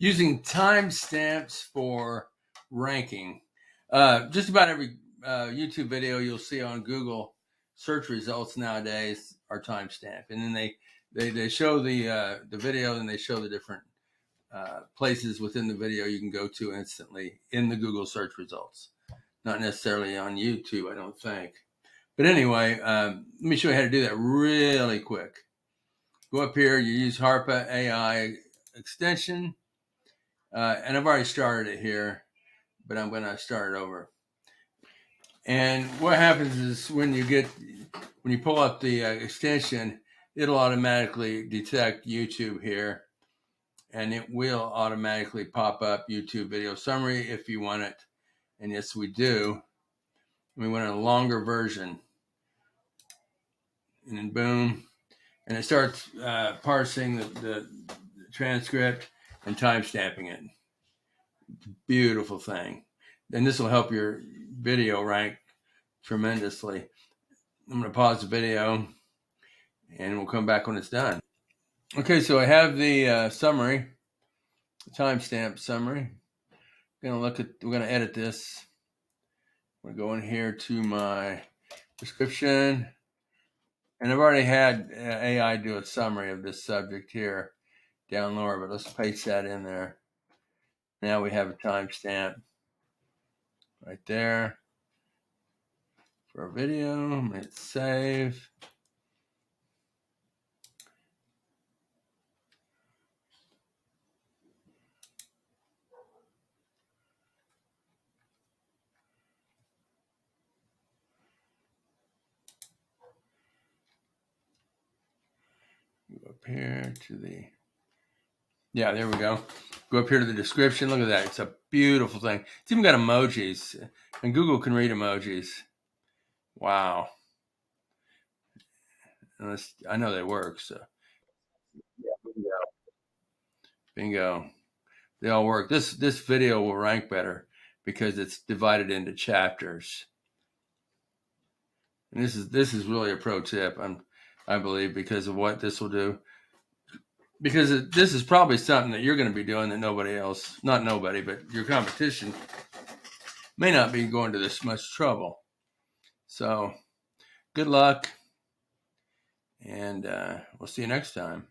using timestamps for ranking. Just about every YouTube video you'll see on Google search results nowadays are timestamped, and then they show the video, and they show the different places within the video you can go to instantly in the Google search results. Not necessarily on YouTube, I don't think. But anyway, let me show you how to do that really quick. Go up here, you use ARPA AI extension, and I've already started it here, but I'm going to start it over. And what happens is when you pull up the extension, it'll automatically detect YouTube here, and it will automatically pop up YouTube video summary if you want it. And yes, we do. We want a longer version. And then boom, and it starts parsing the transcript and timestamping it. Beautiful thing. And this will help your video rank tremendously. I'm going to pause the video, and we'll come back when it's done. Okay, so I have the summary, timestamp summary. We're going to edit this. We're going here to my description. And I've already had AI do a summary of this subject here down lower, but let's paste that in there. Now we have a timestamp right there for a video. Hit save. Go up here to the, yeah, there we go. Go up here to the description. Look at that. It's a beautiful thing. It's even got emojis, and Google can read emojis. Wow. I know they work, so. Yeah, bingo. They all work. This video will rank better because it's divided into chapters. And this is really a pro tip, I believe, because of what this will do. Because this is probably something that you're going to be doing that nobody else, not nobody, but your competition may not be going to this much trouble. So good luck, and we'll see you next time.